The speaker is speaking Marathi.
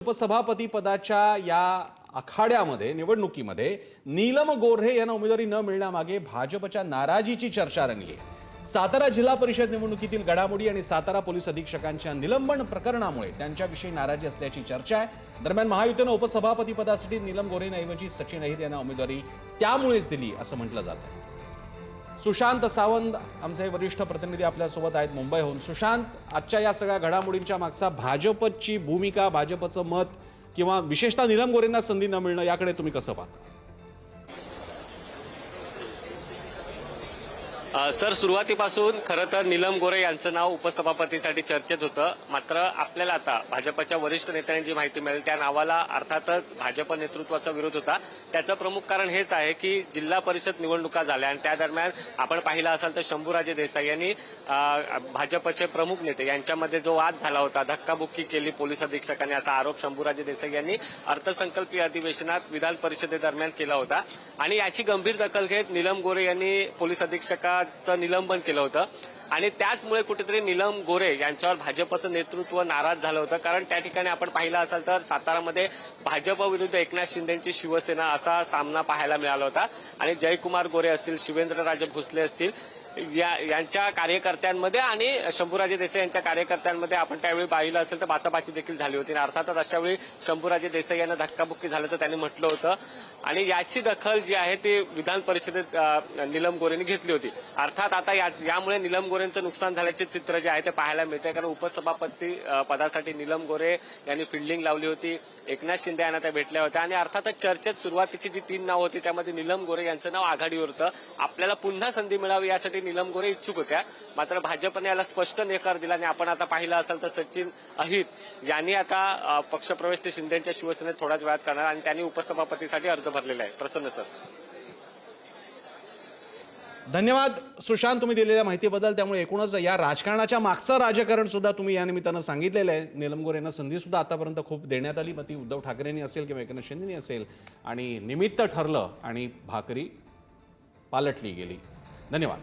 उपसभापती पदाच्या या आखाड्यामध्ये निवडणुकीमध्ये नीलम गोऱ्हे यांना उमेदवारी न मिळण्यामागे भाजपच्या नाराजीची चर्चा रंगली। सातारा जिल्हा परिषद निवडणुकीतील घडामोडी आणि सातारा पोलीस अधीक्षकांच्या निलंबन प्रकरणामुळे त्यांच्याविषयी नाराजी असल्याची चर्चा आहे। दरम्यान महायुतीने उपसभापती पदासाठी नीलम गोऱ्हेंऐवजी सचिन अहिर यांना उमेदवारी त्यामुळेच दिली असं म्हटलं जात आहे। सुशांत सावंत आमचे वरिष्ठ प्रतिनिधी आपल्या सोबत आहेत मुंबईहून। सुशांत, आजच्या या सगळ्या घडामोडींच्या मागचा भाजपची भूमिका, भाजपचं मत किंवा विशेषतः नीलम गोऱ्हेंना संधी न मिळणं याकडे तुम्ही कसं पाहता? सर, सुरुवातीपासून खरं तर नीलम गोऱ्हे यांचं नाव उपसभापतीसाठी चर्चेत होतं। मात्र आपल्याला आता भाजपच्या वरिष्ठ नेत्यांनी जी माहिती मिळेल त्या नावाला अर्थातच भाजप नेतृत्वाचा विरोध होता। त्याचं प्रमुख कारण हेच आहे की जिल्हा परिषद निवडणुका झाल्या आणि त्या दरम्यान आपण पाहिलं असाल तर शंभूराजे देसाई यांनी भाजपचे प्रमुख नेते यांच्यामध्ये जो वाद झाला होता, धक्काबुक्की केली पोलीस अधीक्षकांनी, असा आरोप शंभूराजे देसाई यांनी अर्थसंकल्पीय अधिवेशनात विधान परिषदेदरम्यान केला होता। आणि याची गंभीर दखल घेत नीलम गोऱ्हे यांनी पोलीस अधीक्षकाचं निलंबन केलं होतं आणि त्याचमुळे कुठेतरी नीलम गोऱ्हे यांच्यावर भाजपचं नेतृत्व नाराज झालं होतं। कारण त्या ठिकाणी आपण पाहिलं असाल तर सातारामध्ये भाजप विरुद्ध एकनाथ शिंदेची शिवसेना असा सामना पाहायला मिळाला होता आणि जयकुमार गोरे असतील, शिवेंद्रराजे भोसले असतील यांच्या कार्यकर्त्यांमध्ये आणि शंभूराजे देसाई यांच्या कार्यकर्त्यांमध्ये आपण त्यावेळी पाहिलं असेल तर बाचाबाची देखील झाली होती। अर्थातच अशावेळी शंभूराजे देसाई यांना धक्काबुक्की झाल्याचं त्यांनी म्हटलं होतं आणि याची दखल जी आहे ती विधान परिषदेत नीलम गोऱ्हेंनी घेतली होती। अर्थात आता यामुळे नीलम गोऱ्हेंचं नुकसान झाल्याचे चित्र जे आहे ते पाहायला मिळते। कारण उपसभापती पदासाठी नीलम गोऱ्हे यांनी फिल्डिंग लावली होती, एकनाथ शिंदे यांना त्या भेटल्या होत्या आणि अर्थातच चर्चेत सुरुवातीची जी 3 नाव होती त्यामध्ये नीलम गोऱ्हे यांचं नाव आघाडीवर होतं। आपल्याला पुन्हा संधी मिळावी यासाठी नीलम गोऱ्हे इच्छुक होत्या, मात्र भाजपने याला स्पष्ट नकार दिला आणि आपण आता पाहिलं असेल तर सचिन अहिर यांनी आता पक्षप्रवेश ते शिंदेच्या शिवसेनेत थोड्याच वेळात करणार आणि त्यांनी उपसभापतीसाठी अर्ज भरलेला आहे। प्रसन्न सर, धन्यवाद सुशांत, तुम्ही दिलेल्या माहितीबद्दल। त्यामुळे एकूणच या राजकारणाच्या मागचं राजकारण सुद्धा तुम्ही या निमित्तानं सांगितलेलं आहे। नीलम गोऱ्हेंना संधी सुद्धा आतापर्यंत खूप देण्यात आली, मग ती उद्धव ठाकरेंनी असेल किंवा एकनाथ शिंदेनी असेल, आणि निमित्त ठरलं आणि भाकरी पालटली गेली। धन्यवाद।